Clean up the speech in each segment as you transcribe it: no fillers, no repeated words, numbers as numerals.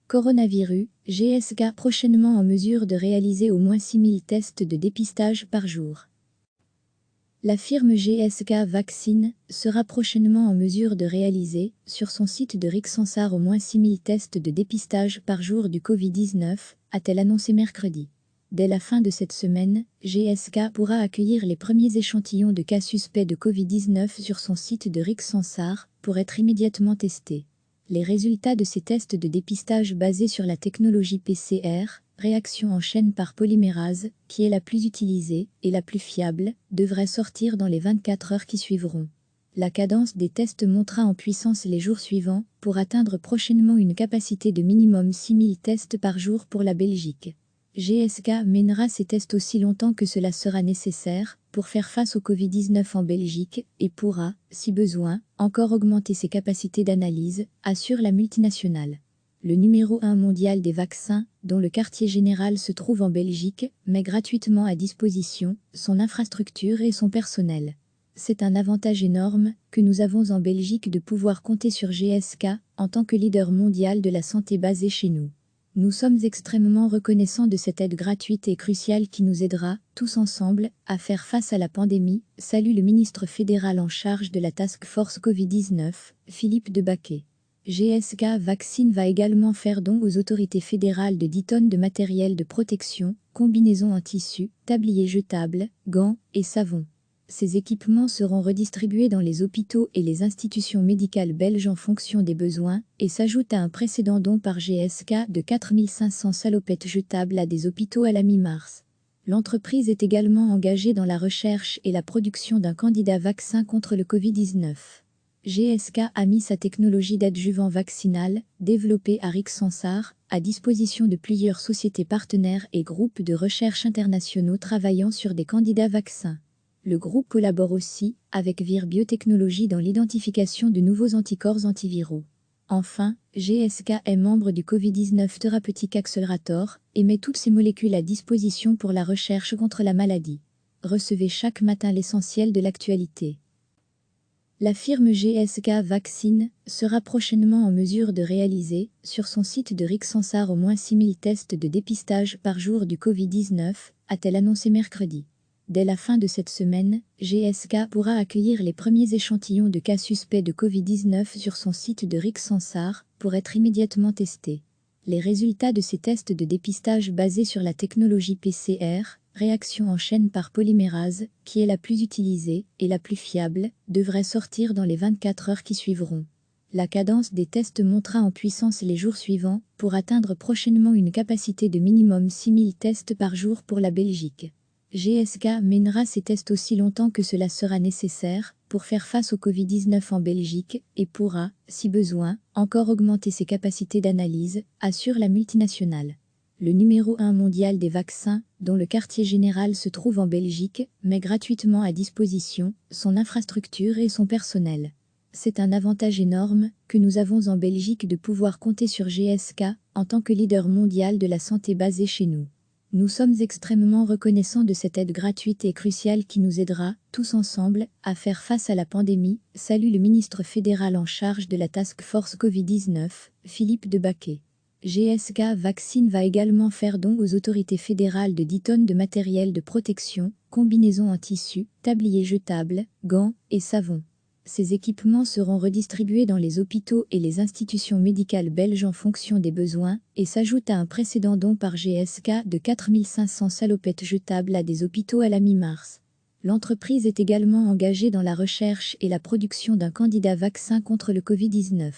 Coronavirus, GSK prochainement en mesure de réaliser au moins 6000 tests de dépistage par jour. La firme GSK Vaccine sera prochainement en mesure de réaliser, sur son site de Rixensart au moins 6000 tests de dépistage par jour du Covid-19, a-t-elle annoncé mercredi. Dès la fin de cette semaine, GSK pourra accueillir les premiers échantillons de cas suspects de Covid-19 sur son site de Rixensart pour être immédiatement testés. Les résultats de ces tests de dépistage basés sur la technologie PCR, réaction en chaîne par polymérase, qui est la plus utilisée et la plus fiable, devraient sortir dans les 24 heures qui suivront. La cadence des tests montera en puissance les jours suivants pour atteindre prochainement une capacité de minimum 6000 tests par jour pour la Belgique. GSK mènera ces tests aussi longtemps que cela sera nécessaire pour faire face au Covid-19 en Belgique et pourra, si besoin, encore augmenter ses capacités d'analyse, assure la multinationale. Le numéro 1 mondial des vaccins, dont le quartier général se trouve en Belgique, met gratuitement à disposition son infrastructure et son personnel. C'est un avantage énorme que nous avons en Belgique de pouvoir compter sur GSK en tant que leader mondial de la santé basée chez nous. Nous sommes extrêmement reconnaissants de cette aide gratuite et cruciale qui nous aidera, tous ensemble, à faire face à la pandémie, salue le ministre fédéral en charge de la Task Force Covid-19, Philippe de Baquet. GSK Vaccine va également faire don aux autorités fédérales de 10 tonnes de matériel de protection, combinaisons en tissu, tabliers jetables, gants et savons. Ces équipements seront redistribués dans les hôpitaux et les institutions médicales belges en fonction des besoins et s'ajoutent à un précédent don par GSK de 4500 salopettes jetables à des hôpitaux à la mi-mars. L'entreprise est également engagée dans la recherche et la production d'un candidat vaccin contre le Covid-19. GSK a mis sa technologie d'adjuvant vaccinal, développée à Rixensart, à disposition de plusieurs sociétés partenaires et groupes de recherche internationaux travaillant sur des candidats vaccins. Le groupe collabore aussi avec Vir Biotechnologies dans l'identification de nouveaux anticorps antiviraux. Enfin, GSK est membre du Covid-19 Therapeutic Accelerator et met toutes ses molécules à disposition pour la recherche contre la maladie. Recevez chaque matin l'essentiel de l'actualité. La firme GSK Vaccine sera prochainement en mesure de réaliser, sur son site de Rixensart au moins 6000 tests de dépistage par jour du Covid-19, a-t-elle annoncé mercredi. Dès la fin de cette semaine, GSK pourra accueillir les premiers échantillons de cas suspects de Covid-19 sur son site de Rixensart pour être immédiatement testés. Les résultats de ces tests de dépistage basés sur la technologie PCR, réaction en chaîne par polymérase, qui est la plus utilisée et la plus fiable, devraient sortir dans les 24 heures qui suivront. La cadence des tests montera en puissance les jours suivants pour atteindre prochainement une capacité de minimum 6000 tests par jour pour la Belgique. GSK mènera ces tests aussi longtemps que cela sera nécessaire pour faire face au Covid-19 en Belgique et pourra, si besoin, encore augmenter ses capacités d'analyse, assure la multinationale. Le numéro 1 mondial des vaccins, dont le quartier général se trouve en Belgique, met gratuitement à disposition son infrastructure et son personnel. C'est un avantage énorme que nous avons en Belgique de pouvoir compter sur GSK en tant que leader mondial de la santé basée chez nous. Nous sommes extrêmement reconnaissants de cette aide gratuite et cruciale qui nous aidera, tous ensemble, à faire face à la pandémie, salue le ministre fédéral en charge de la Task Force Covid-19, Philippe de Baquet. GSK Vaccine va également faire don aux autorités fédérales de 10 tonnes de matériel de protection, combinaisons en tissu, tabliers jetables, gants et savons. Ces équipements seront redistribués dans les hôpitaux et les institutions médicales belges en fonction des besoins et s'ajoutent à un précédent don par GSK de 4500 salopettes jetables à des hôpitaux à la mi-mars. L'entreprise est également engagée dans la recherche et la production d'un candidat vaccin contre le Covid-19.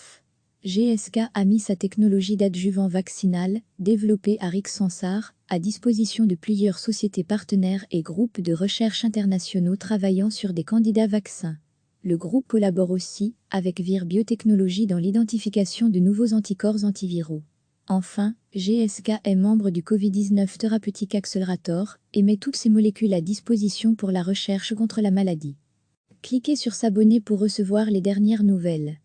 GSK a mis sa technologie d'adjuvant vaccinal, développée à Rixensart, à disposition de plusieurs sociétés partenaires et groupes de recherche internationaux travaillant sur des candidats vaccins. Le groupe collabore aussi avec Vir Biotechnologies dans l'identification de nouveaux anticorps antiviraux. Enfin, GSK est membre du Covid-19 Therapeutic Accelerator et met toutes ses molécules à disposition pour la recherche contre la maladie. Cliquez sur s'abonner pour recevoir les dernières nouvelles.